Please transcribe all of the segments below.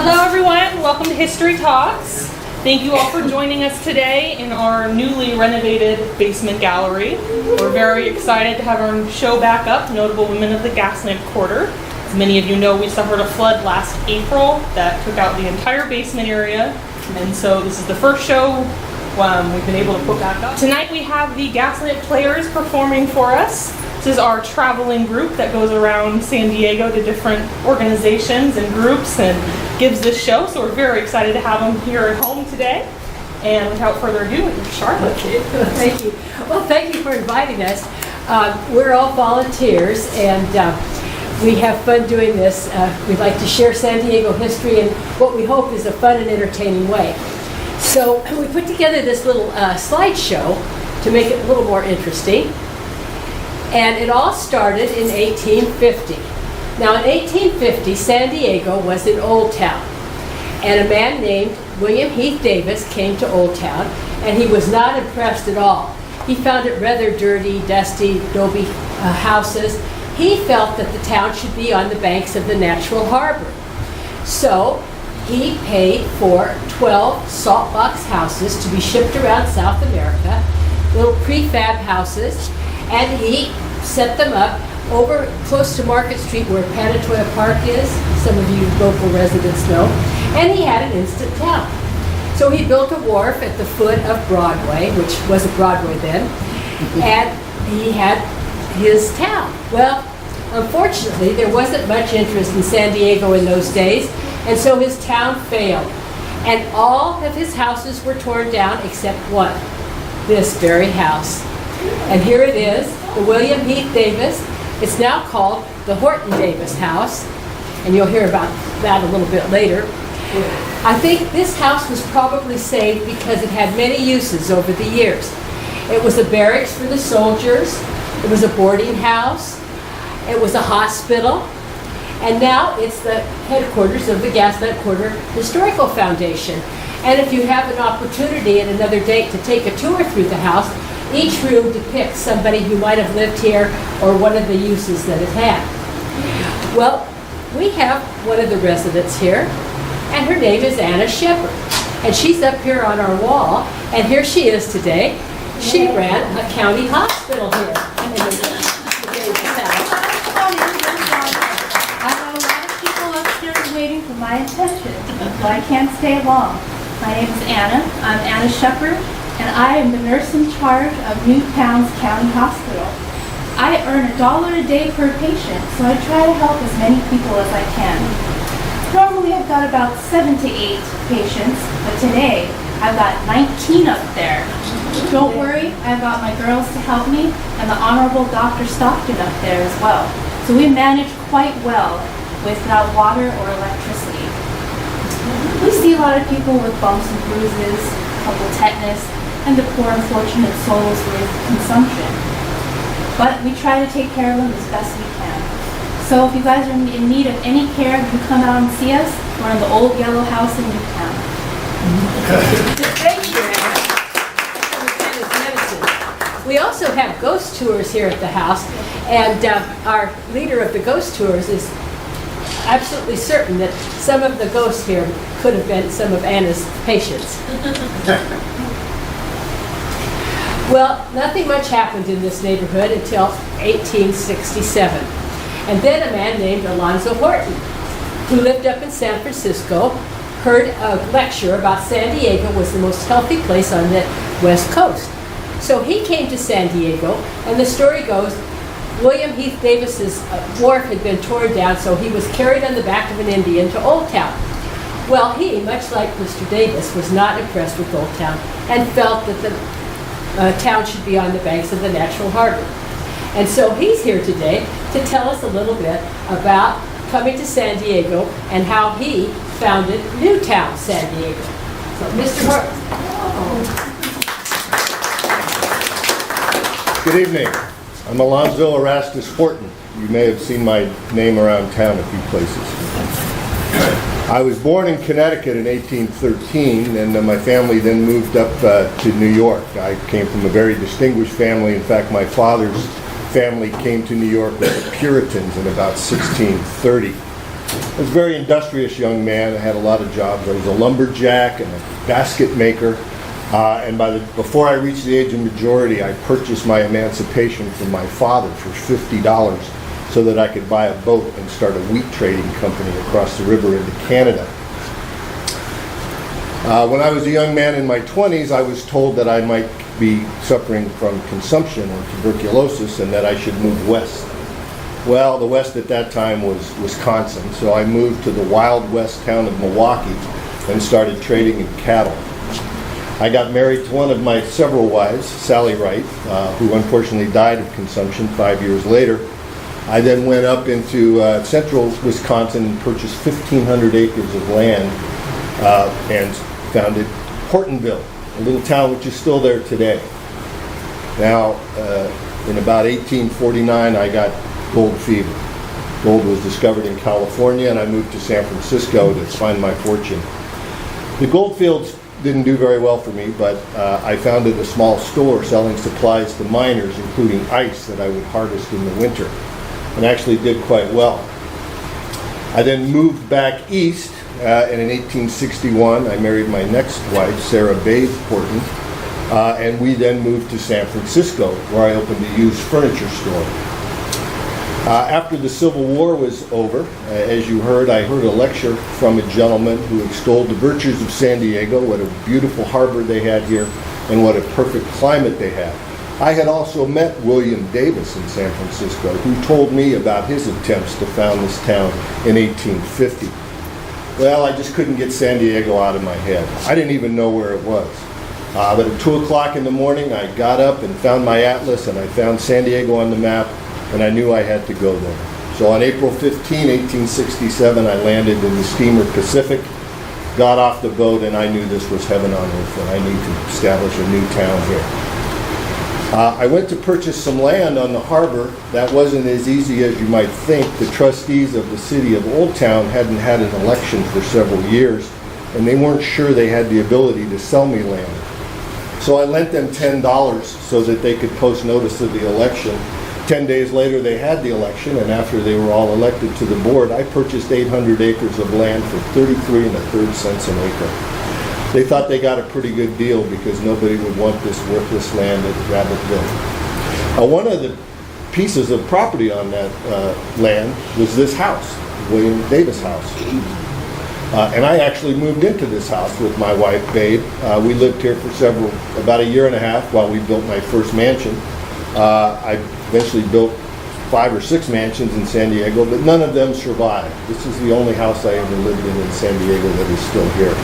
Hello everyone, welcome to History Talks. Thank you all for joining us today in our newly renovated basement gallery. We're very excited to have our show back up, Notable Women of the Gaslamp Quarter. As many of you know, we suffered a flood last April that took out the entire basement area, and so this is the first show we've been able to put back up. Tonight we have the Gaslamp Players performing for us. This is our traveling group that goes around San Diego to different organizations and groups and gives this show, so we're very excited to have them here at home today. And without further ado, Charlotte. Okay. Thank you. Well, thank you for inviting us. We're all volunteers, and we have fun doing this. We'd like to share San Diego history in what we hope is a fun and entertaining way. So we put together this little slideshow to make it a little more interesting. And it all started in 1850. Now in 1850, San Diego was in Old Town. And a man named William Heath Davis came to Old Town, and he was not impressed at all. He found it rather dirty, dusty, adobe houses. He felt that the town should be on the banks of the natural harbor. So he paid for 12 salt box houses to be shipped around South America, little prefab houses, and he set them up over close to Market Street where Panatoya Park is, some of you local residents know, and he had an instant town. So he built a wharf at the foot of Broadway, which wasn't Broadway then, and he had his town. Well, unfortunately, there wasn't much interest in San Diego in those days, and so his town failed. And all of his houses were torn down except one, this very house. And here it is, the William Heath Davis. It's now called the Horton Davis House, and you'll hear about that a little bit later. I think this house was probably saved because it had many uses over the years. It was a barracks for the soldiers, it was a boarding house, it was a hospital, and now it's the headquarters of the Gaslamp Quarter Historical Foundation. And if you have an opportunity at another date to take a tour through the house, each room depicts somebody who might have lived here or one of the uses that it had. Well, we have one of the residents here, and her name is Anna Shepherd. And she's up here on our wall, and here she is today. She ran a county hospital here. I have a lot of people upstairs waiting for my attention, so I can't stay long. My name is Anna. I'm Anna Shepherd, and I am the nurse in charge of Newtown's County Hospital. I earn $1 a day per patient, so I try to help as many people as I can. Normally I've got about 7 to 8 patients, but today I've got 19 up there. Don't worry, I've got my girls to help me, and the Honorable Dr. Stockton up there as well. So we manage quite well without water or electricity. We see a lot of people with bumps and bruises, a couple tetanus, and the poor unfortunate souls with consumption. But we try to take care of them as best we can. So if you guys are in need of any care, you can come out and see us. We're in the old yellow house in Newtown. Thank you, Anna. We also have ghost tours here at the house, and our leader of the ghost tours is absolutely certain that some of the ghosts here could have been some of Anna's patients. Well, nothing much happened in this neighborhood until 1867. And then a man named Alonzo Horton, who lived up in San Francisco, heard a lecture about San Diego was the most healthy place on the West Coast. So he came to San Diego, and the story goes, William Heath Davis's wharf had been torn down, so he was carried on the back of an Indian to Old Town. Well, he, much like Mr. Davis, was not impressed with Old Town and felt that the town should be on the banks of the natural harbor. And so he's here today to tell us a little bit about coming to San Diego and how he founded Newtown, San Diego. So, Mr. Horton. Good evening. I'm Alonzo Horton. You may have seen my name around town a few places. I was born in Connecticut in 1813, and my family then moved up to New York. I came from a very distinguished family. In fact, my father's family came to New York with the Puritans in about 1630. I was a very industrious young man. I had a lot of jobs. I was a lumberjack and a basket maker. And before I reached the age of majority, I purchased my emancipation from my father for $50 so that I could buy a boat and start a wheat trading company across the river into Canada. When I was a young man in my 20s, I was told that I might be suffering from consumption or tuberculosis and that I should move west. Well, the west at that time was Wisconsin, so I moved to the wild west town of Milwaukee and started trading in cattle. I got married to one of my several wives, Sally Wright, who unfortunately died of consumption 5 years later. I then went up into central Wisconsin and purchased 1,500 acres of land and founded Hortonville, a little town which is still there today. Now, in about 1849, I got gold fever. Gold was discovered in California, and I moved to San Francisco to find my fortune. The gold fields didn't do very well for me, but I founded a small store selling supplies to miners, including ice that I would harvest in the winter, and actually did quite well. I then moved back east, and in 1861 I married my next wife, Sarah Babe Horton, and we then moved to San Francisco, where I opened a used furniture store. After the Civil War was over, as you heard, I heard a lecture from a gentleman who extolled the virtues of San Diego, what a beautiful harbor they had here, and what a perfect climate they had. I had also met William Davis in San Francisco, who told me about his attempts to found this town in 1850. Well, I just couldn't get San Diego out of my head. I didn't even know where it was. But at 2 o'clock in the morning, I got up and found my atlas, and I found San Diego on the map, and I knew I had to go there. So on April 15, 1867, I landed in the steamer Pacific, got off the boat, and I knew this was heaven on earth, and I need to establish a new town here. I went to purchase some land on the harbor. That wasn't as easy as you might think. The trustees of the city of Old Town hadn't had an election for several years, and they weren't sure they had the ability to sell me land. So I lent them $10 so that they could post notice of the election. 10 days later, they had the election, and after they were all elected to the board, I purchased 800 acres of land for 33 1/3 cents an acre. They thought they got a pretty good deal because nobody would want this worthless land at Rabbitville. One of the pieces of property on that land was this house, William Davis' house. And I actually moved into this house with my wife, Babe. We lived here for about a year and a half while we built my first mansion. I eventually built 5 or 6 mansions in San Diego, but none of them survived. This is the only house I ever lived in San Diego that is still here.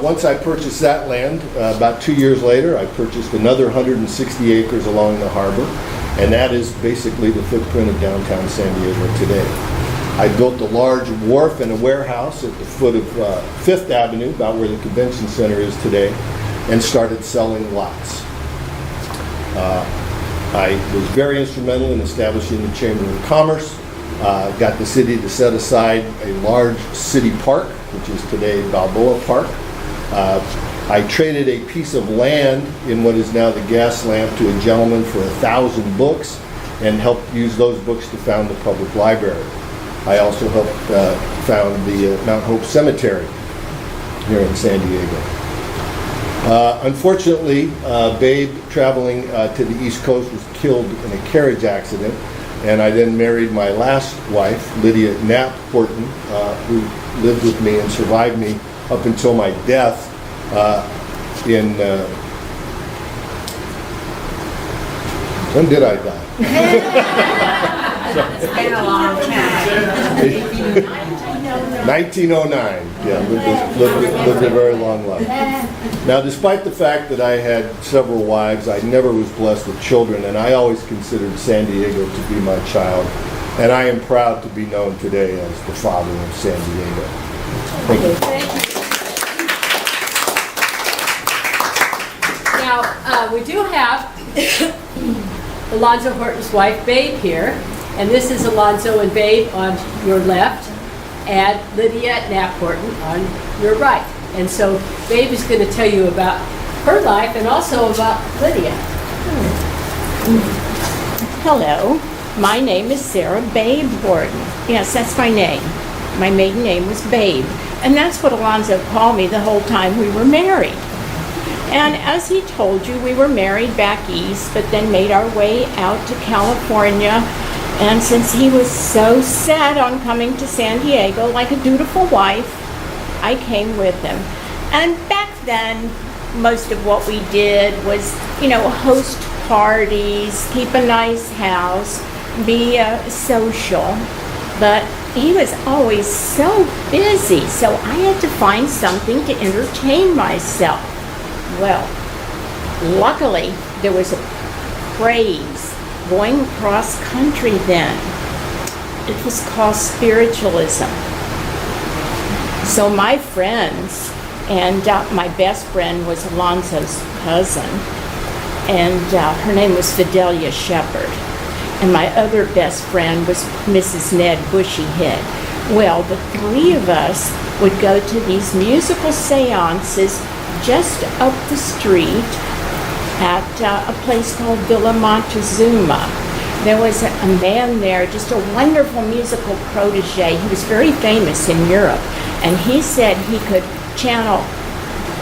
Once I purchased that land, about 2 years later, I purchased another 160 acres along the harbor, and that is basically the footprint of downtown San Diego today. I built a large wharf and a warehouse at the foot of 5th Avenue, about where the convention center is today, and started selling lots. I was very instrumental in establishing the Chamber of Commerce, got the city to set aside a large city park, which is today Balboa Park. I traded a piece of land in what is now the Gaslamp to a gentleman for 1,000 books and helped use those books to found the public library. I also helped found the Mount Hope Cemetery here in San Diego. Unfortunately, Babe, traveling to the East Coast, was killed in a carriage accident, and I then married my last wife, Lydia Knapp Horton, who lived with me and survived me up until my death when did I die? It's been a long time. 1909. Yeah, lived a very long life. Now, despite the fact that I had several wives, I never was blessed with children, and I always considered San Diego to be my child. And I am proud to be known today as the father of San Diego. Thank you. Now, we do have Alonzo Horton's wife, Babe, here. And this is Alonzo and Babe on your left, and Lydia Knapp Horton on your right. And so Babe is going to tell you about her life and also about Lydia. Hello, my name is Sarah Babe Horton. Yes, that's my name. My maiden name was Babe. And that's what Alonzo called me the whole time we were married. And as he told you, we were married back east, but then made our way out to California. And since he was so set on coming to San Diego, like a dutiful wife, I came with him. And back then, most of what we did was, host parties, keep a nice house, be social. But he was always so busy, so I had to find something to entertain myself. Well, luckily, there was a craze going across country then. It was called spiritualism. So my friends, and my best friend was Alonzo's cousin, and her name was Fidelia Shepherd. And my other best friend was Mrs. Ned Bushyhead. Well, the three of us would go to these musical seances just up the street at a place called Villa Montezuma. There was a man there, just a wonderful musical protege. He was very famous in Europe, and he said he could channel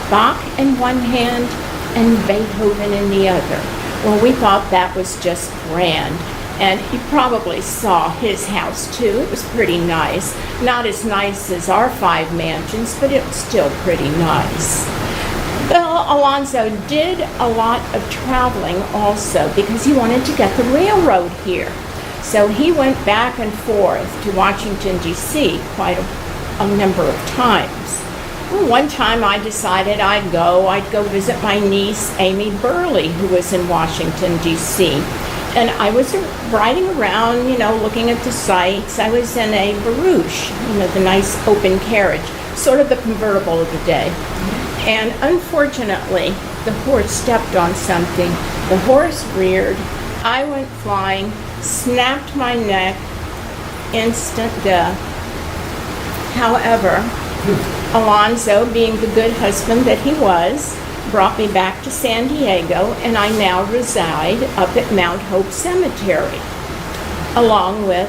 Bach in one hand and Beethoven in the other. Well, we thought that was just grand. And you probably saw his house too. It was pretty nice. Not as nice as our 5 mansions, but it was still pretty nice. Well, Alonzo did a lot of traveling also because he wanted to get the railroad here. So he went back and forth to Washington, D.C. quite a number of times. Well, one time I decided I'd go visit my niece, Amy Burley, who was in Washington, D.C. And I was riding around, looking at the sights. I was in a barouche, the nice open carriage, sort of the convertible of the day. And unfortunately, the horse stepped on something. The horse reared. I went flying, snapped my neck, instant death. However, Alonzo, being the good husband that he was, brought me back to San Diego, and I now reside up at Mount Hope Cemetery, along with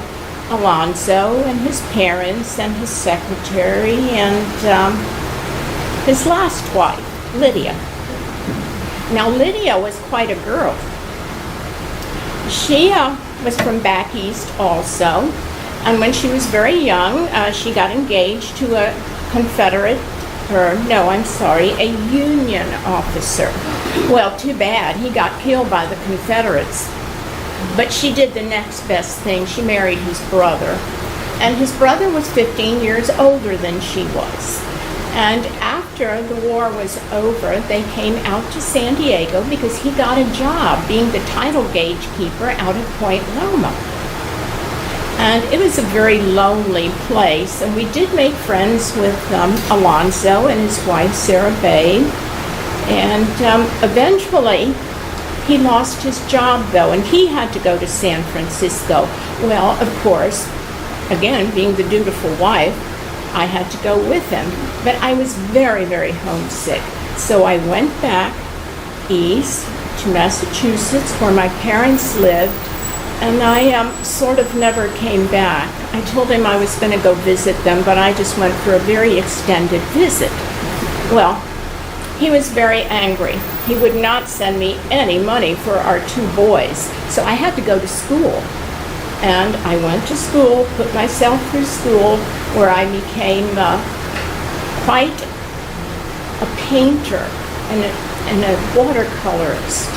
Alonzo and his parents and his secretary and his last wife, Lydia. Now, Lydia was quite a girl. She was from back east also, and when she was very young, she got engaged to a a Union officer. Well, too bad. He got killed by the Confederates. But she did the next best thing. She married his brother. And his brother was 15 years older than she was. And after the war was over, they came out to San Diego because he got a job being the title gauge keeper out at Point Loma. And it was a very lonely place, and we did make friends with Alonzo and his wife, Sarah Bay. And eventually, he lost his job, though, and he had to go to San Francisco. Well, of course, again, being the dutiful wife, I had to go with him. But I was very, very homesick. So I went back east to Massachusetts, where my parents lived, and I sort of never came back. I told him I was going to go visit them, but I just went for a very extended visit. Well, he was very angry. He would not send me any money for our 2 boys, so I had to go to school. And I went to school, put myself through school, where I became quite a painter and a watercolorist.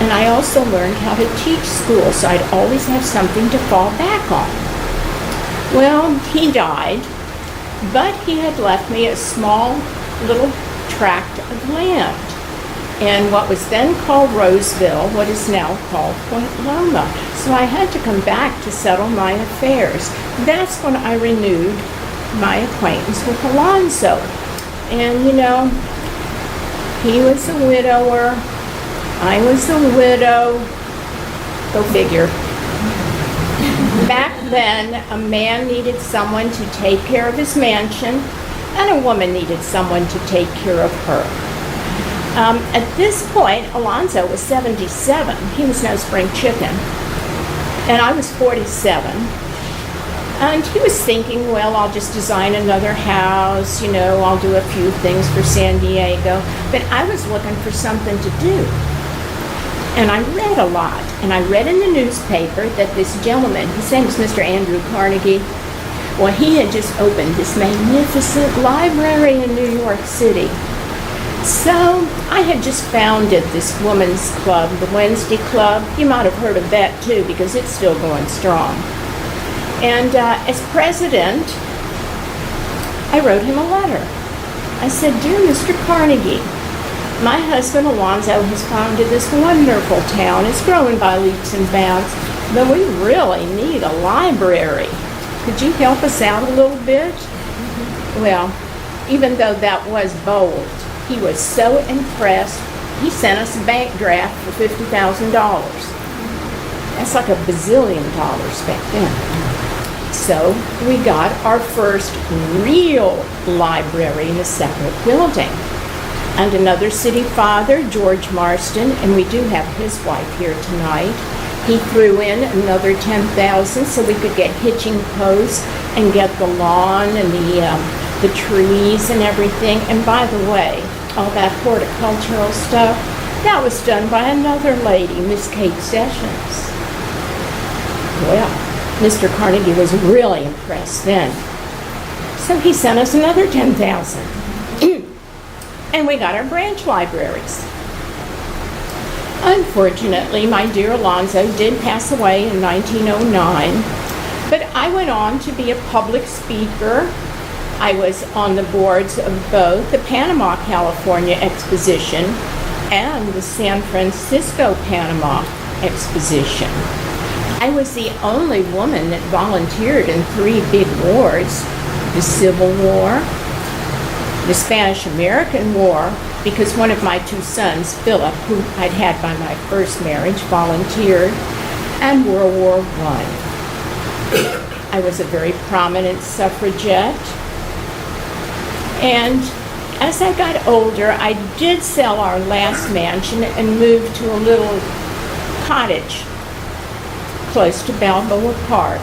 And I also learned how to teach school, so I'd always have something to fall back on. Well, he died, but he had left me a small little tract of land in what was then called Roseville, what is now called Point Loma. So I had to come back to settle my affairs. That's when I renewed my acquaintance with Alonzo. And he was a widower. I was a widow. Go figure. Back then, a man needed someone to take care of his mansion, and a woman needed someone to take care of her. At this point, Alonzo was 77. He was no spring chicken. And I was 47. And he was thinking, well, I'll just design another house, you know, I'll do a few things for San Diego. But I was looking for something to do. And I read a lot. And I read in the newspaper that this gentleman, his name is Mr. Andrew Carnegie, well, he had just opened this magnificent library in New York City. So I had just founded this women's club, the Wednesday Club. You might have heard of that too, because it's still going strong. And as president, I wrote him a letter. I said, "Dear Mr. Carnegie, my husband Alonzo has founded this wonderful town. It's growing by leaps and bounds, but we really need a library. Could you help us out a little bit?" Well, even though that was bold, he was so impressed, he sent us a bank draft for $50,000. That's like $1 bazillion back then. So we got our first real library in a separate building. And another city father, George Marston, and we do have his wife here tonight, he threw in another $10,000 so we could get hitching posts and get the lawn and the trees and everything. And by the way, all that horticultural stuff, that was done by another lady, Miss Kate Sessions. Well, Mr. Carnegie was really impressed then. So he sent us another $10,000. And we got our branch libraries. Unfortunately, my dear Alonzo did pass away in 1909, but I went on to be a public speaker. I was on the boards of both the Panama, California Exposition and the San Francisco, Panama Exposition. I was the only woman that volunteered in 3 big wars: the Civil War, the Spanish-American War, because one of my 2 sons, Philip, who I'd had by my first marriage, volunteered, and World War I. I was a very prominent suffragette. And as I got older, I did sell our last mansion and moved to a little cottage close to Balboa Park.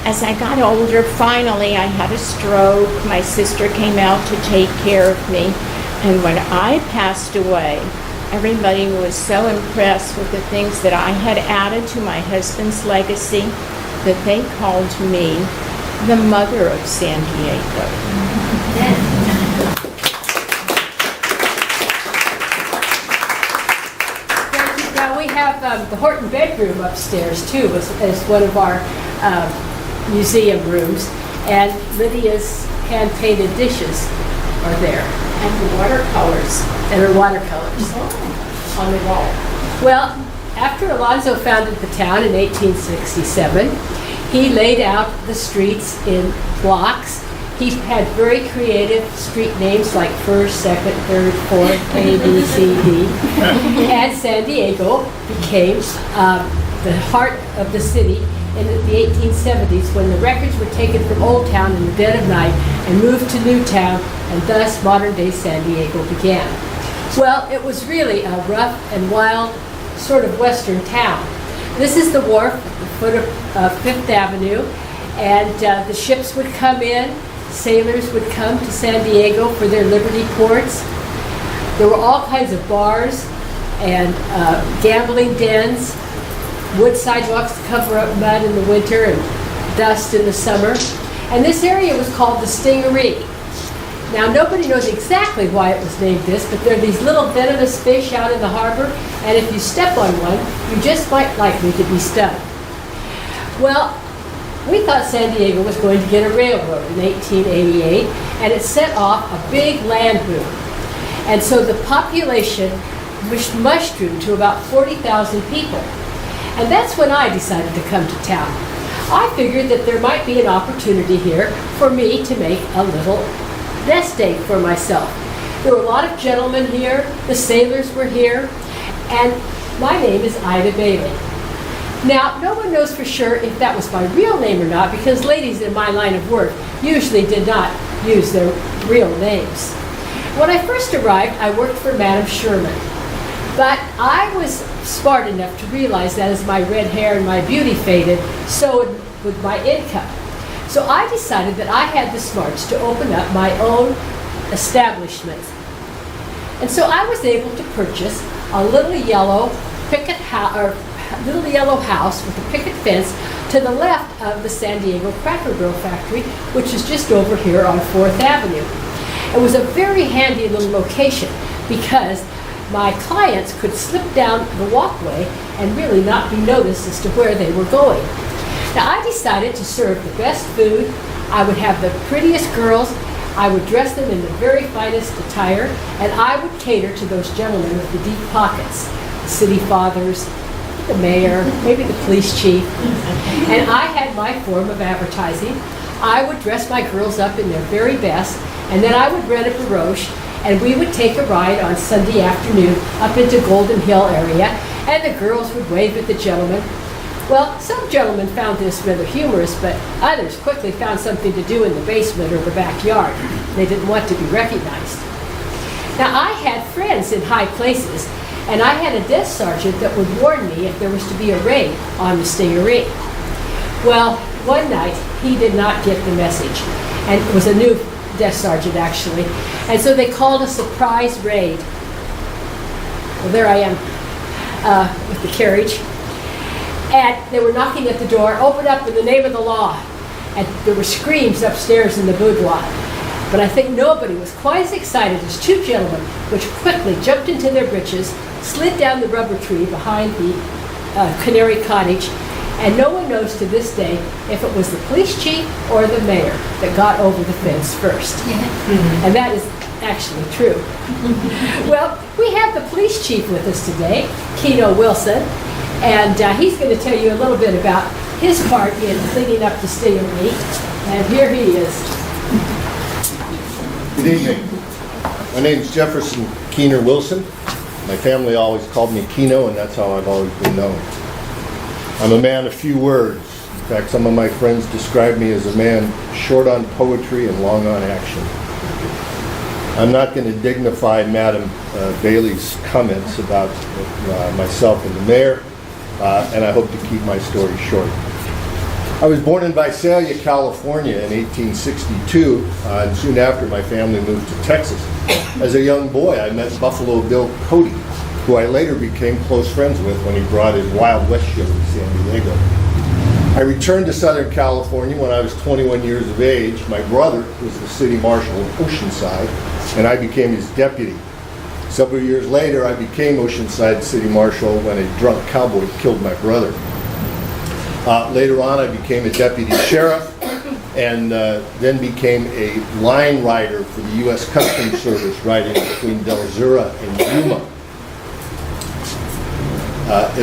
As I got older, finally I had a stroke. My sister came out to take care of me. And when I passed away, everybody was so impressed with the things that I had added to my husband's legacy that they called me the mother of San Diego. Now we have the Horton bedroom upstairs too, as one of our museum rooms, and Lydia's hand-painted dishes are there. And the watercolors. And her watercolors on the wall. Well, after Alonzo founded the town in 1867, he laid out the streets in blocks. He had very creative street names like First, Second, Third, Fourth, A, B, C, D. And San Diego became the heart of the city in the 1870s, when the records were taken from Old Town in the dead of night and moved to New Town, and thus modern-day San Diego began. Well, it was really a rough and wild sort of western town. This is the wharf at the foot of Fifth Avenue, and the ships would come in, sailors would come to San Diego for their liberty ports. There were all kinds of bars and gambling dens, wood sidewalks to cover up mud in the winter and dust in the summer. And this area was called the Stingaree. Now, nobody knows exactly why it was named this, but there are these little venomous fish out in the harbor, and if you step on one, you're just quite likely to be stung. Well, we thought San Diego was going to get a railroad in 1888, and it set off a big land boom. And so the population mushroomed to about 40,000 people. And that's when I decided to come to town. I figured that there might be an opportunity here for me to make a little nest egg for myself. There were a lot of gentlemen here, the sailors were here, and my name is Ida Bailey. Now, no one knows for sure if that was my real name or not, because ladies in my line of work usually did not use their real names. When I first arrived, I worked for Madam Sherman. But I was smart enough to realize that as my red hair and my beauty faded, so would my income. So I decided that I had the smarts to open up my own establishment. And so I was able to purchase a little yellow house with a picket fence to the left of the San Diego Cracker Barrel factory, which is just over here on 4th Avenue. It was a very handy little location because my clients could slip down the walkway and really not be noticed as to where they were going. Now I decided to serve the best food. I would have the prettiest girls. I would dress them in the very finest attire, and I would cater to those gentlemen with the deep pockets, the city fathers, the mayor, maybe the police chief. And I had my form of advertising. I would dress my girls up in their very best, and then I would rent a barouche, and we would take a ride on Sunday afternoon up into Golden Hill area, and the girls would wave at the gentlemen. Well, some gentlemen found this rather humorous, but others quickly found something to do in the basement or the backyard. They didn't want to be recognized. Now, I had friends in high places, and I had a desk sergeant that would warn me if there was to be a raid on the Stingaree. Well, one night, he did not get the message, and it was a new desk sergeant, actually, and so they called a surprise raid. Well, there I am with the carriage. And they were knocking at the door, "Open up in the name of the law." And there were screams upstairs in the boudoir. But I think nobody was quite as excited as two gentlemen, which quickly jumped into their breeches, slid down the rubber tree behind the Canary Cottage, and no one knows to this day if it was the police chief or the mayor that got over the fence first. And that is actually true. Well, we have the police chief with us today, Keno Wilson. And he's going to tell you a little bit about his part in cleaning up the Stingaree. And here he is. Good evening. My name's Jefferson Keno Wilson. My family always called me Keno, and that's how I've always been known. I'm a man of few words. In fact, some of my friends describe me as a man short on poetry and long on action. I'm not going to dignify Madam Bailey's comments about myself and the mayor. And I hope to keep my story short. I was born in Visalia, California in 1862, and soon after my family moved to Texas. As a young boy, I met Buffalo Bill Cody, who I later became close friends with when he brought his Wild West show to San Diego. I returned to Southern California when I was 21 years of age. My brother was the city marshal of Oceanside, and I became his deputy. Several years later, I became Oceanside City Marshal when a drunk cowboy killed my brother. Later on, I became a deputy sheriff and then became a line rider for the U.S. Customs Service riding between Del Zura and Yuma.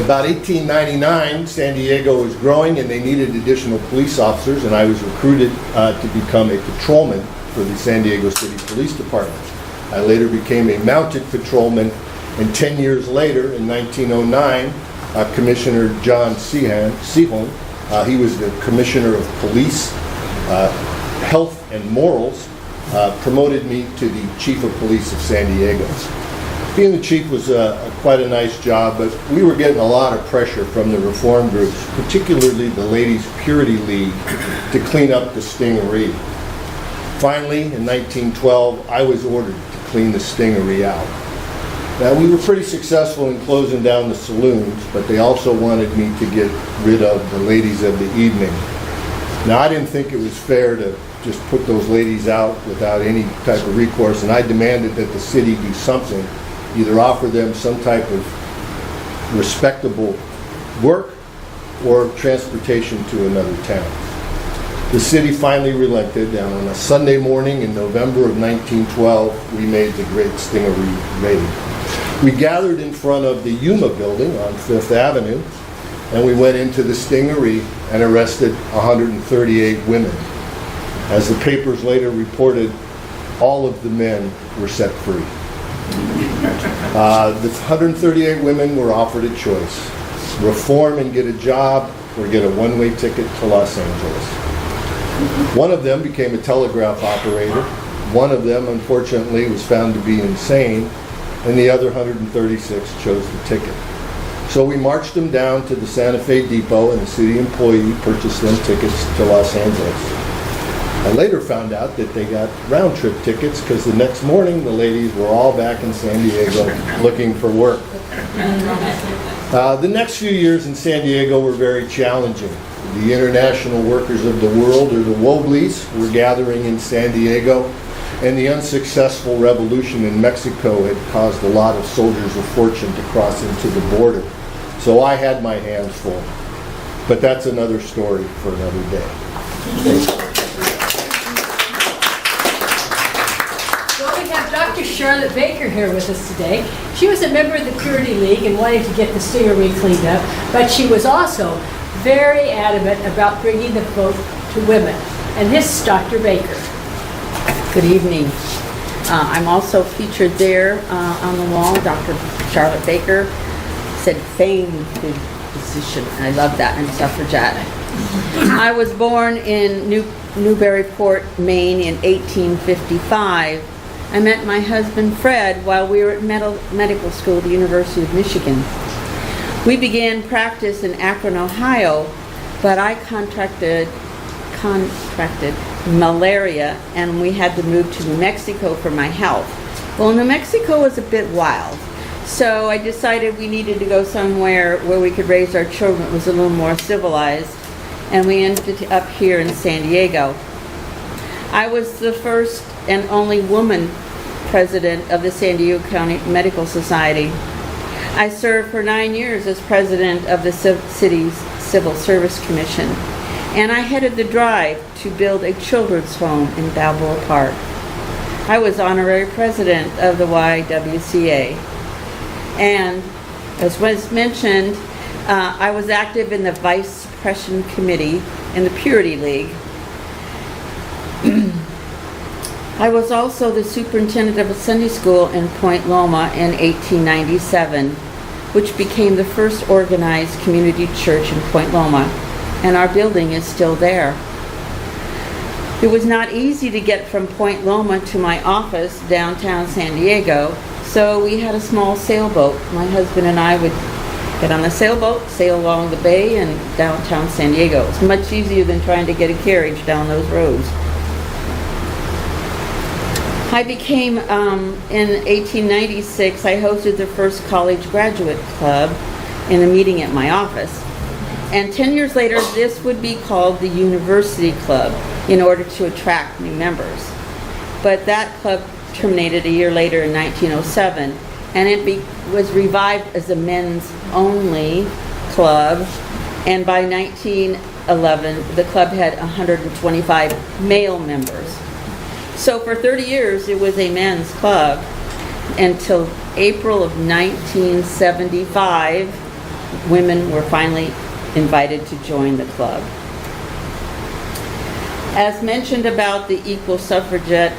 About 1899, San Diego was growing and they needed additional police officers, and I was recruited to become a patrolman for the San Diego City Police Department. I later became a mounted patrolman, and 10 years later, in 1909, Commissioner John Sehon, he was the Commissioner of Police, Health and Morals, promoted me to the Chief of Police of San Diego. Being the chief was quite a nice job, but we were getting a lot of pressure from the reform groups, particularly the Ladies' Purity League, to clean up the Stingaree. Finally, in 1912, I was ordered to clean the Stingaree out. Now, we were pretty successful in closing down the saloons, but they also wanted me to get rid of the ladies of the evening. Now, I didn't think it was fair to just put those ladies out without any type of recourse, and I demanded that the city do something, either offer them some type of respectable work or transportation to another town. The city finally relented, and on a Sunday morning in November of 1912, we made the Great Stingaree raid. We gathered in front of the Yuma building on 5th Avenue, and we went into the Stingaree and arrested 138 women. As the papers later reported, all of the men were set free. The 138 women were offered a choice: reform and get a job, or get a one-way ticket to Los Angeles. One of them became a telegraph operator. One of them, unfortunately, was found to be insane, and the other 136 chose the ticket. So we marched them down to the Santa Fe Depot, and the city employee purchased them tickets to Los Angeles. I later found out that they got round-trip tickets because the next morning the ladies were all back in San Diego looking for work. The next few years in San Diego were very challenging. The international workers of the world, or the Wobblies, were gathering in San Diego, and the unsuccessful revolution in Mexico had caused a lot of soldiers of fortune to cross into the border. So I had my hands full. But that's another story for another day. Well, we have Dr. Charlotte Baker here with us today. She was a member of the Purity League and wanted to get the Stingaree cleaned up, but she was also very adamant about bringing the vote to women. And this is Dr. Baker. Good evening. I'm also featured there on the wall. Dr. Charlotte Baker said famed physician. I love that, and suffragette. I was born in Newburyport, Maine in 1855. I met my husband Fred while we were at medical school at the University of Michigan. We began practice in Akron, Ohio, but I contracted malaria and we had to move to New Mexico for my health. Well, New Mexico was a bit wild, so I decided we needed to go somewhere where we could raise our children. It was a little more civilized, and we ended up here in San Diego. I was the first and only woman president of the San Diego County Medical Society. I served for 9 years as president of the city's Civil Service Commission, and I headed the drive to build a children's home in Balboa Park. I was honorary president of the YWCA. And as was mentioned, I was active in the Vice Suppression Committee in the Purity League. I was also the superintendent of a Sunday school in Point Loma in 1897, which became the first organized community church in Point Loma, and our building is still there. It was not easy to get from Point Loma to my office downtown San Diego, so we had a small sailboat. My husband and I would get on the sailboat, sail along the bay and downtown San Diego. It's much easier than trying to get a carriage down those roads. I became, in 1896, I hosted the first college graduate club in a meeting at my office. And 10 years later, this would be called the University Club in order to attract new members. But that club terminated a year later in 1907, and it was revived as a men's-only club. And by 1911, the club had 125 male members. So for 30 years, it was a men's club until April of 1975, women were finally invited to join the club. As mentioned about the equal suffragette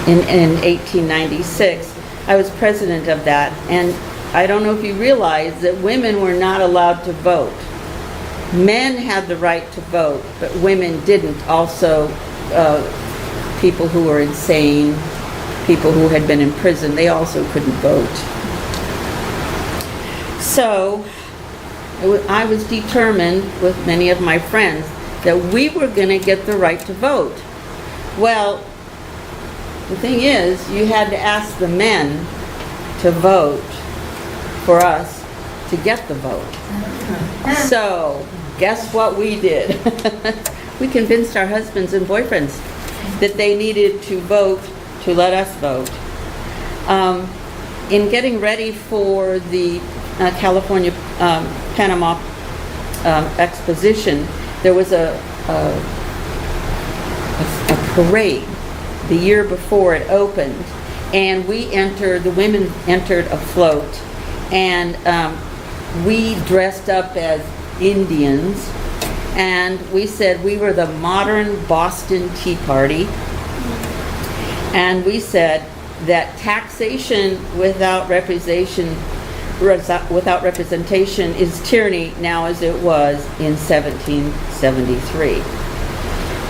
in 1896, I was president of that, and I don't know if you realize that women were not allowed to vote. Men had the right to vote, but women didn't. Also, people who were insane, people who had been in prison, they also couldn't vote. So, I was determined with many of my friends that we were going to get the right to vote. Well, the thing is, you had to ask the men to vote for us to get the vote. So, guess what we did? We convinced our husbands and boyfriends that they needed to vote to let us vote. In getting ready for the California Panama Exposition, there was a parade the year before it opened, and the women entered a float, and we dressed up as Indians, and we said we were the modern Boston Tea Party, and we said that taxation without representation is tyranny now as it was in 1773.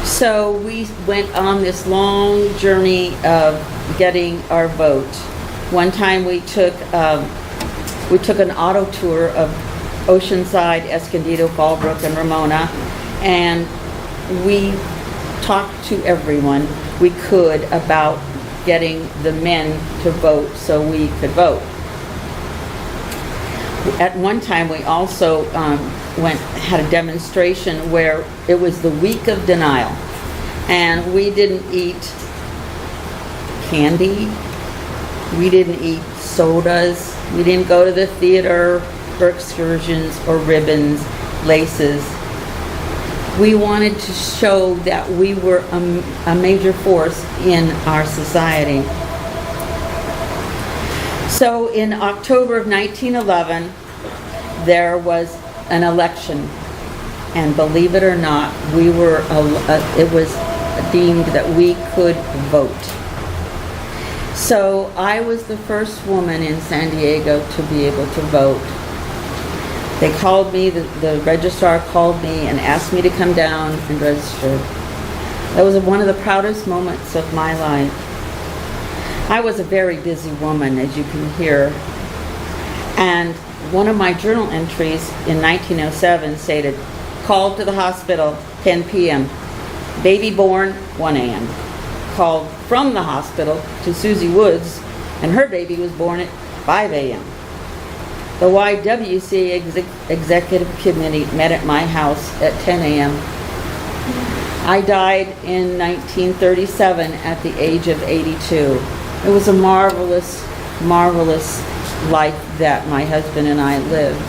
So we went on this long journey of getting our vote. One time we took an auto tour of Oceanside, Escondido, Fallbrook, and Ramona, And we talked to everyone we could about getting the men to vote so we could vote. At one time, we also had a demonstration where it was the week of denial, and we didn't eat candy, we didn't eat sodas, we didn't go to the theater for excursions or ribbons, laces. We wanted to show that we were a major force in our society. So in October of 1911, there was an election, and believe it or not, it was deemed that we could vote. So I was the first woman in San Diego to be able to vote. They called me, the registrar called me and asked me to come down and register. That was one of the proudest moments of my life. I was a very busy woman, as you can hear. And one of my journal entries in 1907 stated, called to the hospital 10 p.m., baby born 1 a.m. Called from the hospital to Susie Woods, and her baby was born at 5 a.m. The YWCA Executive Committee met at my house at 10 a.m. I died in 1937 at the age of 82. It was a marvelous, marvelous life that my husband and I lived.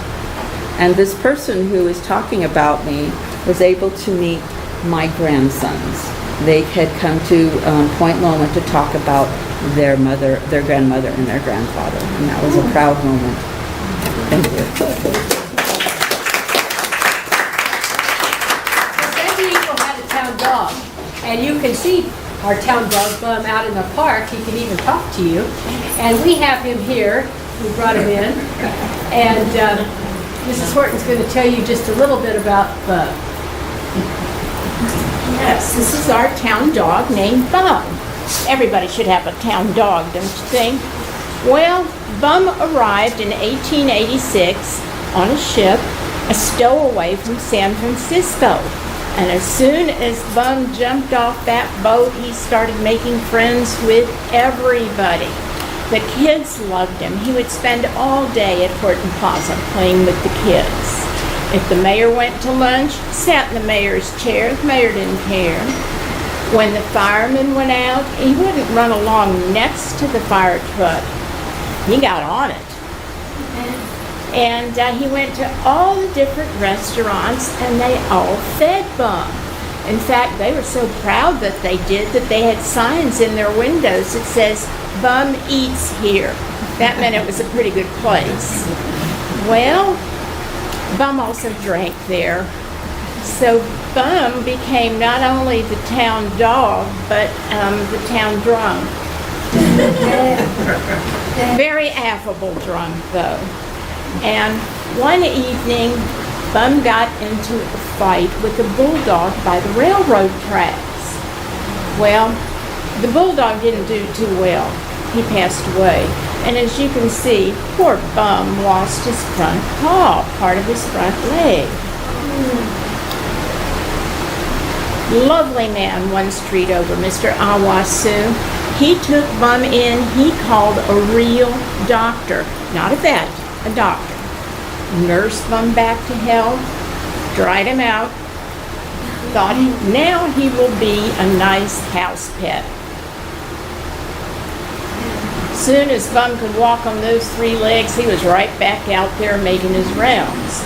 And this person who is talking about me was able to meet my grandsons. They had come to Point Loma to talk about their mother, their grandmother, and their grandfather. And that was a proud moment. Thank you. San Diego had a town dog, and you can see our town dog Bum out in the park. He can even talk to you. And we have him here. We brought him in. And Mrs. Horton's going to tell you just a little bit about Bum. Yes, this is our town dog named Bum. Everybody should have a town dog, don't you think? Well, Bum arrived in 1886 on a ship, a stowaway from San Francisco. And as soon as Bum jumped off that boat, he started making friends with everybody. The kids loved him. He would spend all day at Horton Plaza playing with the kids. If the mayor went to lunch, sat in the mayor's chair. The mayor didn't care. When the fireman went out, he wouldn't run along next to the fire truck. He got on it. And he went to all the different restaurants, and they all fed Bum. In fact, they were so proud that they did that they had signs in their windows that says, "Bum eats here." That meant it was a pretty good place. Well, Bum also drank there. So Bum became not only the town dog, but the town drunk. Very affable drunk, though. And one evening, Bum got into a fight with a bulldog by the railroad tracks. Well, the bulldog didn't do too well. He passed away. And as you can see, poor Bum lost his front paw, part of his front leg. Lovely man one street over, Mr. Awasu. He took Bum in. He called a real doctor, not a vet, a doctor. Nursed Bum back to health, dried him out, thought now he will be a nice house pet. Soon as Bum could walk on those 3 legs, he was right back out there making his rounds.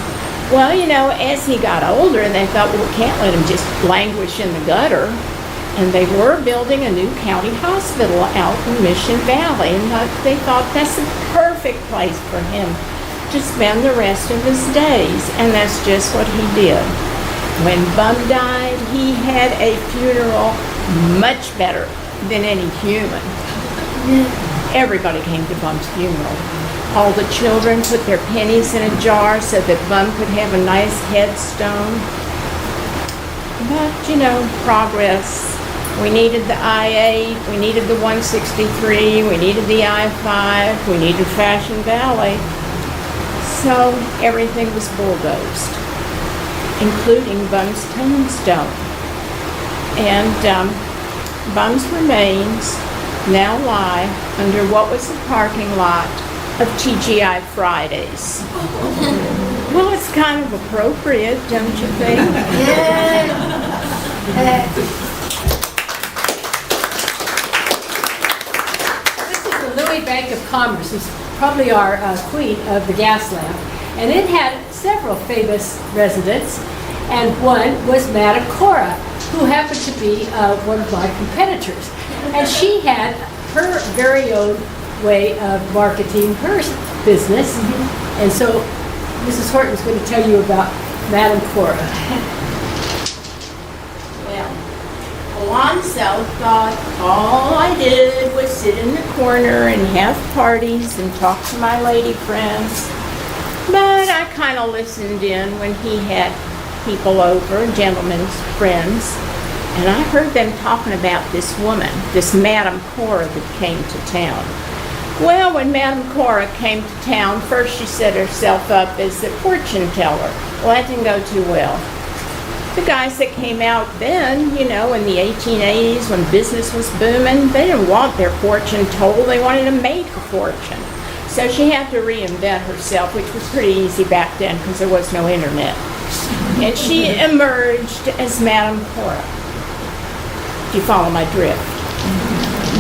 Well, you know, as he got older, they thought, well, we can't let him just languish in the gutter. And they were building a new county hospital out in Mission Valley, and they thought that's the perfect place for him to spend the rest of his days, and that's just what he did. When Bum died, he had a funeral much better than any human. Everybody came to Bum's funeral. All the children put their pennies in a jar so that Bum could have a nice headstone. But, you know, progress. We needed the I-8, we needed the 163, we needed the I-5, we needed Fashion Valley. So everything was bulldozed. including Bum's tombstone. And Bum's remains now lie under what was the parking lot of TGI Fridays. Well, it's kind of appropriate, don't you think? This is the Louis Bank of Commerce. It's probably our queen of the Gaslamp. And it had several famous residents, and one was Madame Korra, who happened to be one of my competitors. And she had her very own way of marketing her business. And so Mrs. Horton is going to tell you about Madame Korra. Well, Alonzo thought all I did was sit in the corner and have parties and talk to my lady friends. But I kind of listened in when he had people over, gentlemen's friends, and I heard them talking about this woman, this Madame Korra that came to town. Well, when Madame Korra came to town, first she set herself up as the fortune teller. Well, that didn't go too well. The guys that came out then, you know, in the 1880s when business was booming, they didn't want their fortune told, they wanted to make a fortune. So she had to reinvent herself, which was pretty easy back then because there was no internet. And she emerged as Madame Korra. Do you follow my drift?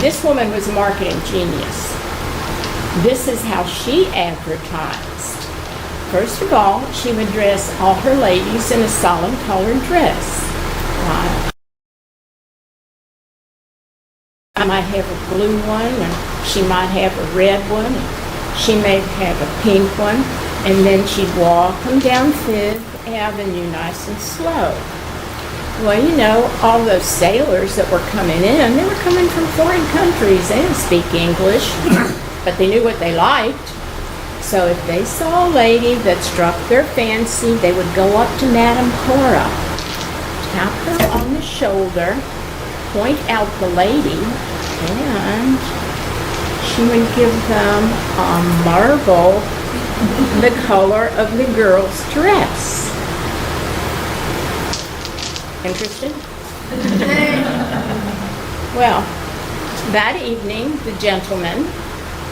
This woman was a marketing genius. This is how she advertised. First of all, she would dress all her ladies in a solid colored dress. I might have a blue one, and she might have a red one, and she may have a pink one, and then she'd walk them down Fifth Avenue nice and slow. Well, you know, all those sailors that were coming in, they were coming from foreign countries. They didn't speak English, but they knew what they liked. So if they saw a lady that struck their fancy, they would go up to Madame Korra, tap her on the shoulder, point out the lady, and she would give them a marble the color of the girl's dress. Interested? Well, that evening, the gentleman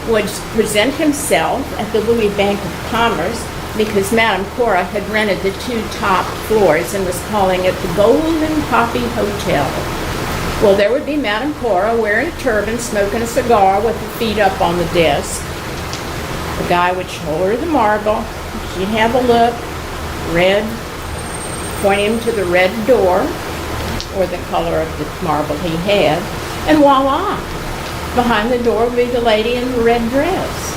would present himself at the Louis Bank of Commerce because Madame Korra had rented the 2 top floors and was calling it the Golden Poppy Hotel. Well, there would be Madame Korra wearing a turban, smoking a cigar with her feet up on the desk. The guy would show her the marble. She'd have a look, red, point him to the red door, or the color of the marble he had, and voila! Behind the door would be the lady in the red dress.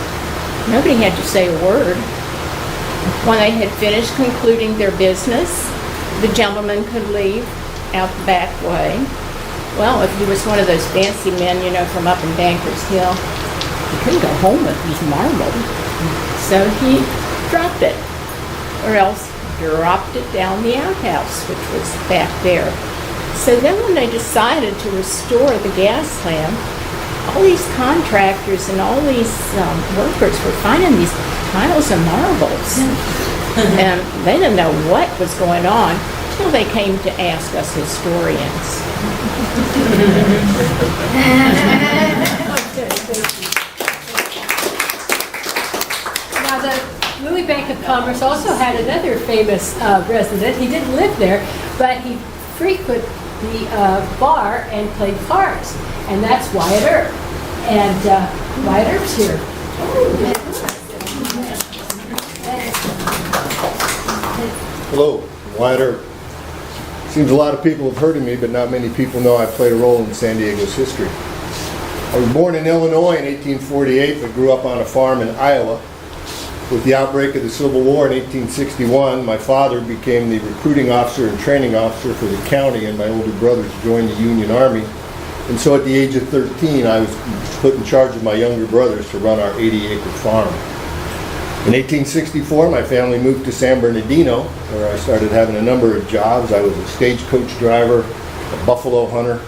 Nobody had to say a word. When they had finished concluding their business, the gentleman could leave out the back way. Well, if he was one of those fancy men, you know, from up in Bankers Hill, he couldn't go home with his marble. So he dropped it, or else dropped it down the outhouse, which was back there. So then when they decided to restore the Gaslamp, all these contractors and all these workers were finding these piles of marbles. And they didn't know what was going on until they came to ask us historians. Now, the Louis Bank of Commerce also had another famous resident. He didn't live there, but he frequented the bar and played cards, and that's Wyatt Earp. And Wyatt Earp's here. Hello, Wyatt Earp. Seems a lot of people have heard of me, but not many people know I played a role in San Diego's history. I was born in Illinois in 1848, but grew up on a farm in Iowa. With the outbreak of the Civil War in 1861, my father became the recruiting officer and training officer for the county, and my older brothers joined the Union Army. And so at the age of 13, I was put in charge of my younger brothers to run our 80-acre farm. In 1864, my family moved to San Bernardino, where I started having a number of jobs. I was a stagecoach driver, a buffalo hunter.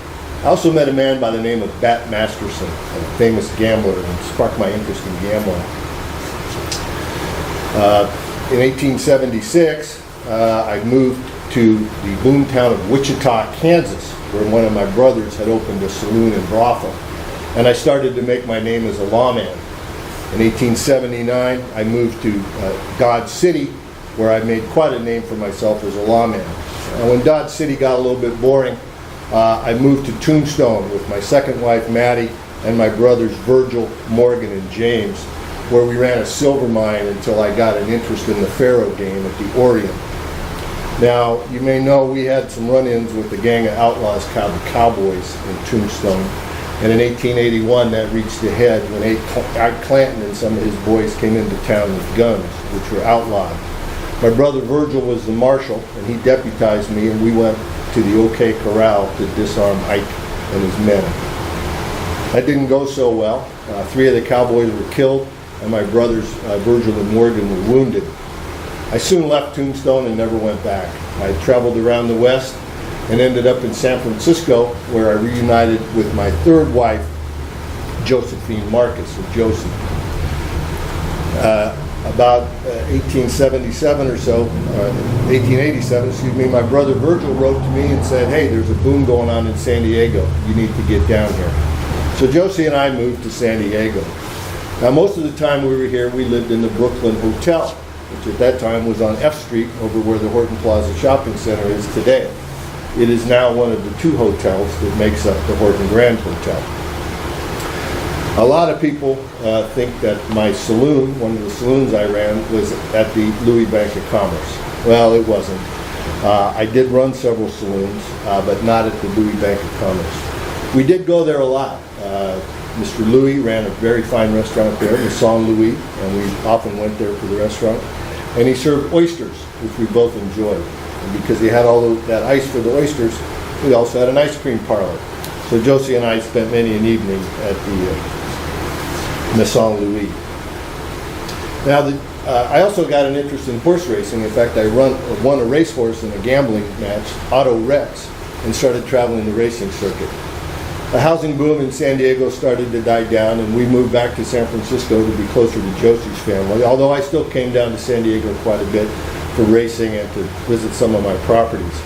I also met a man by the name of Bat Masterson, a famous gambler, and sparked my interest in gambling. In 1876, I moved to the boomtown of Wichita, Kansas, where one of my brothers had opened a saloon and brothel. And I started to make my name as a lawman. In 1879, I moved to Dodge City, where I made quite a name for myself as a lawman. And when Dodge City got a little bit boring, I moved to Tombstone with my second wife, Maddie, and my brothers, Virgil, Morgan, and James, where we ran a silver mine until I got an interest in the faro game at the Orient. Now, you may know we had some run-ins with the gang of outlaws called the Cowboys in Tombstone. And in 1881, that reached a head when Ike Clanton and some of his boys came into town with guns, which were outlawed. My brother Virgil was the marshal, and he deputized me, and we went to the OK Corral to disarm Ike and his men. That didn't go so well. 3 of the cowboys were killed, and my brothers Virgil and Morgan were wounded. I soon left Tombstone and never went back. I traveled around the West and ended up in San Francisco, where I reunited with my third wife, Josephine Marcus, or Josie. About 1877 or so, 1887, excuse me, my brother Virgil wrote to me and said, hey, there's a boom going on in San Diego. You need to get down here. So Josie and I moved to San Diego. Now, most of the time we were here, we lived in the Brooklyn Hotel, which at that time was on F Street over where the Horton Plaza Shopping Center is today. It is now one of the 2 hotels that makes up the Horton Grand Hotel. A lot of people think that my saloon, one of the saloons I ran, was at the Louis Bank of Commerce. Well, it wasn't. I did run several saloons, but not at the Louis Bank of Commerce. We did go there a lot. Mr. Louis ran a very fine restaurant there, the San Louis, and we often went there for the restaurant. And he served oysters, which we both enjoyed. And because he had all that ice for the oysters, we also had an ice cream parlor. So Josie and I spent many an evening at the San Louis. Now, I also got an interest in horse racing. In fact, I won a racehorse in a gambling match, Auto Rex, and started traveling the racing circuit. The housing boom in San Diego started to die down, and we moved back to San Francisco to be closer to Josie's family, although I still came down to San Diego quite a bit for racing and to visit some of my properties.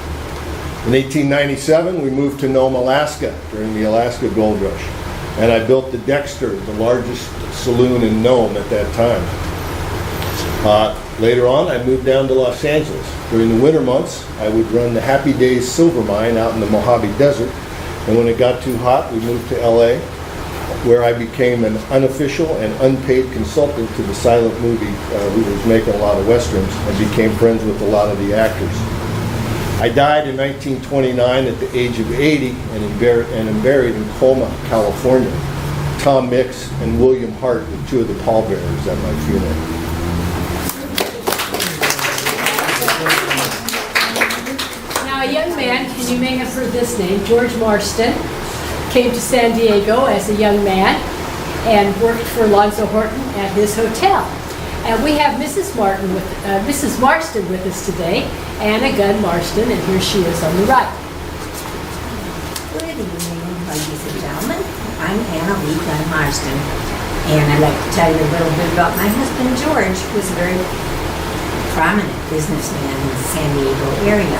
In 1897, we moved to Nome, Alaska during the Alaska Gold Rush, and I built the Dexter, the largest saloon in Nome at that time. Later on, I moved down to Los Angeles. During the winter months, I would run the Happy Days silver mine out in the Mojave Desert, and when it got too hot, we moved to LA, where I became an unofficial and unpaid consultant to the silent movie who was making a lot of westerns, and became friends with a lot of the actors. I died in 1929 at the age of 80 and am buried in Colma, California. Tom Mix and William Hart were 2 of the pallbearers at my funeral. Now, a young man, and you may have heard this name, George Marston, came to San Diego as a young man and worked for Alonzo Horton at his hotel. And we have Mrs. Marston with us today, Anna Gunn Marston, and here she is on the right. Good evening, ladies and gentlemen. I'm Anna Lee Gunn Marston, and I'd like to tell you a little bit about my husband, George, who was a very prominent businessman in the San Diego area.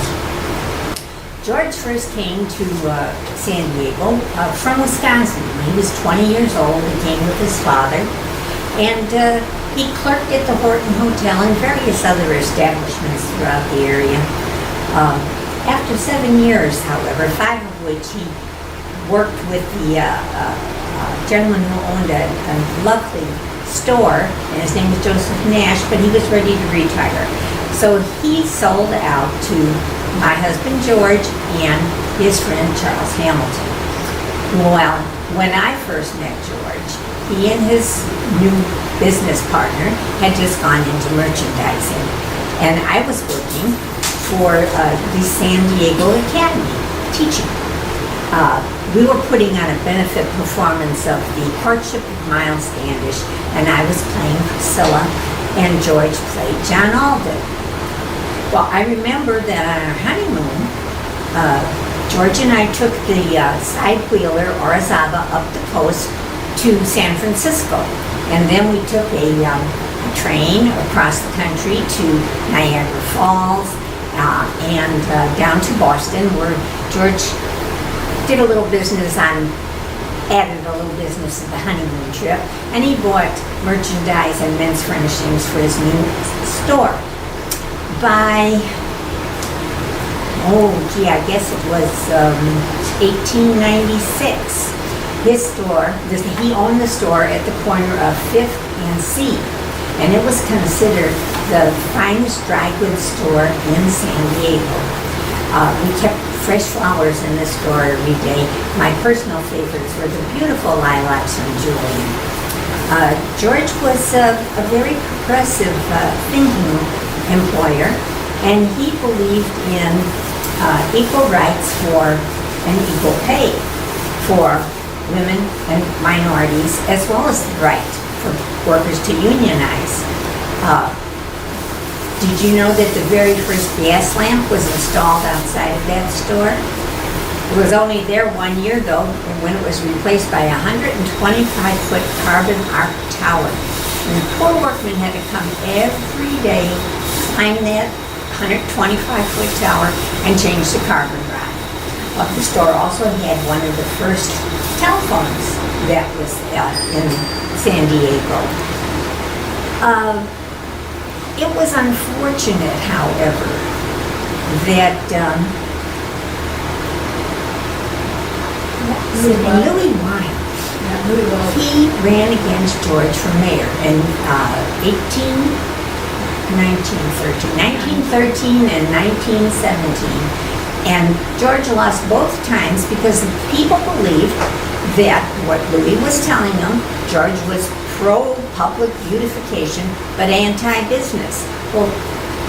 George first came to San Diego from Wisconsin. When he was 20 years old, he came with his father, and he clerked at the Horton Hotel and various other establishments throughout the area. After 7 years, however, 5 of which he worked with the gentleman who owned a lovely store, and his name was Joseph Nash, but he was ready to retire. So he sold out to my husband George and his friend Charles Hamilton. Well, when I first met George, he and his new business partner had just gone into merchandising, and I was working for the San Diego Academy teaching. We were putting on a benefit performance of The Courtship of Miles Standish, and I was playing Priscilla, and George played John Alden. Well, I remember that on our honeymoon, George and I took the side-wheeler Orizaba up the coast to San Francisco, and then we took a train across the country to Niagara Falls and down to Boston, where George did a little business added a little business at the honeymoon trip, and he bought merchandise and men's furnishings for his new store. By, I guess it was 1896, his store, he owned the store at the corner of 5th and C, and it was considered the finest dry goods store in San Diego. We kept fresh flowers in the store every day. My personal favorites were the beautiful lilacs from Julian. George was a very progressive thinking employer, and he believed in equal rights for and equal pay for women and minorities, as well as the right for workers to unionize. Did you know that the very first gas lamp was installed outside of that store? It was only there 1 year though, when it was replaced by a 125-foot carbon arc tower. And the poor workman had to come every day, climb that 125-foot tower, and change the carbon rod. But the store also had one of the first telephones that was in San Diego. It was unfortunate, however, that Louis Wilde, he ran against George for mayor in 1913 and 1917. And George lost both times because the people believed that what Louis was telling them, George was pro-public beautification, but anti-business. Well,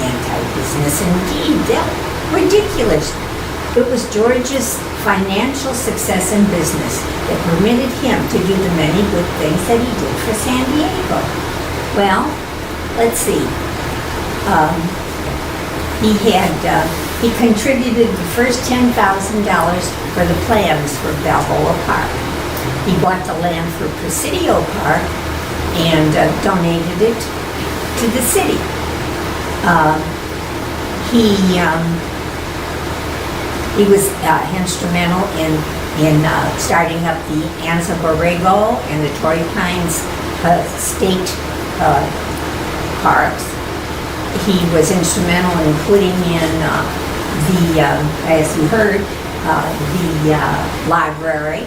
anti-business indeed. That ridiculous. It was George's financial success in business that permitted him to do the many good things that he did for San Diego. Well, let's see. He contributed the first $10,000 for the plans for Balboa Park. He bought the land for Presidio Park and donated it to the city. He was instrumental in starting up the Anza Borrego and the Torrey Pines state parks. He was instrumental in putting in as you heard, the library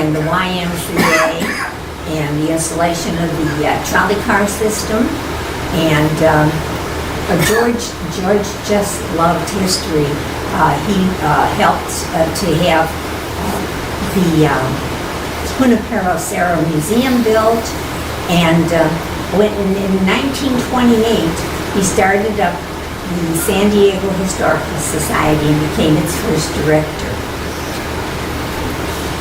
and the YMCA and the installation of the trolley car system. And George just loved history. He helped to have the Junipero Cerro Museum built, and when in 1928 he started up the San Diego Historical Society and became its first director.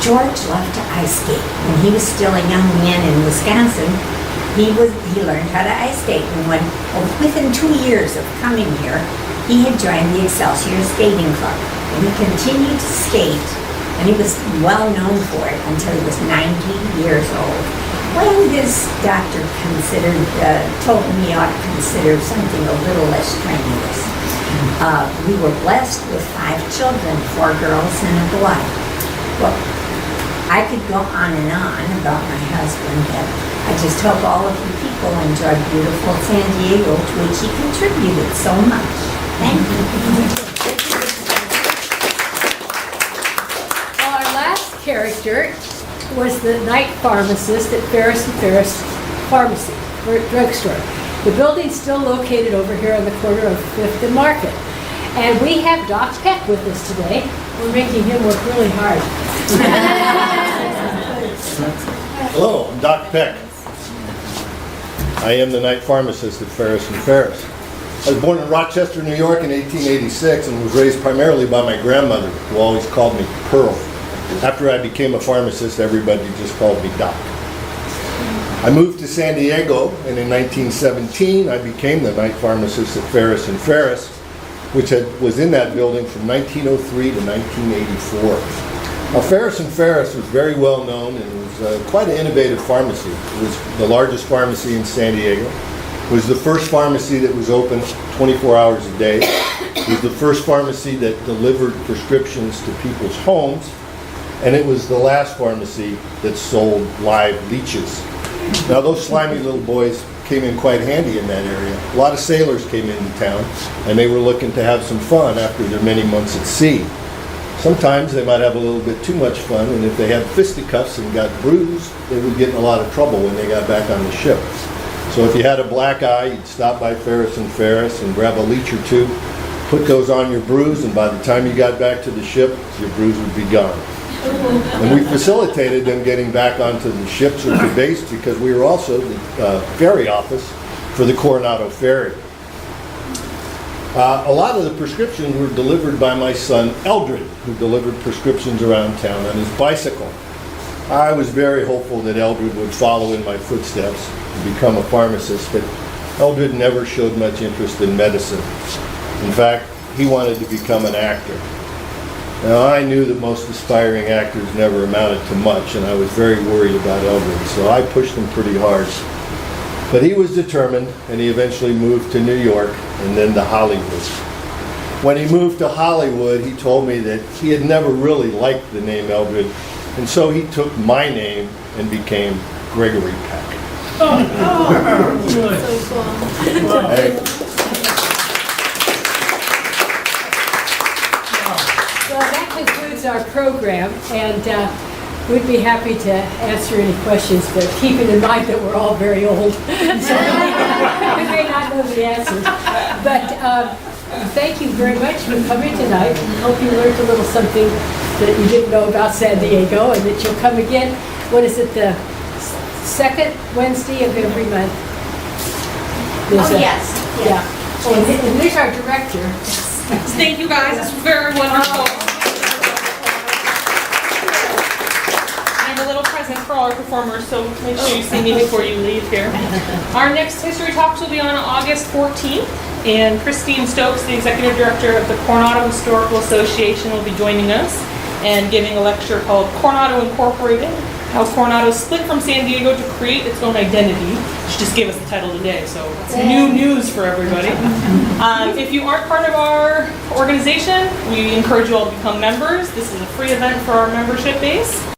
George loved to ice skate. When he was still a young man in Wisconsin, he learned how to ice skate, and within 2 years of coming here, he had joined the Excelsior Skating Club, and he continued to skate, and he was well known for it until he was 90 years old. When his doctor told him he ought to consider something a little less strenuous. We were blessed with 5 children, 4 girls and a boy. Well, I could go on and on about my husband, but I just hope all of you people enjoyed beautiful San Diego, to which he contributed so much. Thank you. Well, our last character was the night pharmacist at Ferris & Ferris Pharmacy, or drugstore. The building's still located over here on the corner of 5th and Market. And we have Doc Peck with us today. We're making him work really hard. Hello, I'm Doc Peck. I am the night pharmacist at Ferris & Ferris. I was born in Rochester, New York in 1886 and was raised primarily by my grandmother, who always called me Pearl. After I became a pharmacist, everybody just called me Doc. I moved to San Diego, and in 1917 I became the night pharmacist at Ferris & Ferris, which was in that building from 1903 to 1984. Now, Ferris & Ferris was very well known and was quite an innovative pharmacy. It was the largest pharmacy in San Diego. It was the first pharmacy that was open 24 hours a day. It was the first pharmacy that delivered prescriptions to people's homes, and it was the last pharmacy that sold live leeches. Now, those slimy little boys came in quite handy in that area. A lot of sailors came into town, and they were looking to have some fun after their many months at sea. Sometimes they might have a little bit too much fun, and if they had fisticuffs and got bruised, they would get in a lot of trouble when they got back on the ship. So if you had a black eye, you'd stop by Ferris and Ferris and grab a leech or two, put those on your bruise, and by the time you got back to the ship, your bruise would be gone. And we facilitated them getting back onto the ships or to base because we were also the ferry office for the Coronado Ferry. A lot of the prescriptions were delivered by my son Eldred, who delivered prescriptions around town on his bicycle. I was very hopeful that Eldred would follow in my footsteps and become a pharmacist, but Eldred never showed much interest in medicine. In fact, he wanted to become an actor. Now, I knew that most aspiring actors never amounted to much, and I was very worried about Eldred, so I pushed him pretty hard. But he was determined, and he eventually moved to New York and then to Hollywood. When he moved to Hollywood, he told me that he had never really liked the name Eldred, and so he took my name and became Gregory Peck. Hey, Well, that concludes our program, and we'd be happy to answer any questions, but keeping in mind that we're all very old, so we may not know the answers. But thank you very much for coming tonight. Hope you learned a little something that you didn't know about San Diego, and that you'll come again. What is it, the second Wednesday of every month? Yes. Yeah. Oh, and there's our director. Thank you guys, this was very wonderful. And a little present for all our performers, so make sure you see me before you leave here. Our next History Talks will be on August 14th, and Christine Stokes, the Executive Director of the Coronado Historical Association, will be joining us and giving a lecture called Coronado Incorporated, How Coronado Split from San Diego to Create Its Own Identity. She just gave us the title today, so it's new news for everybody. If you aren't part of our organization, we encourage you all to become members. This is a free event for our membership base.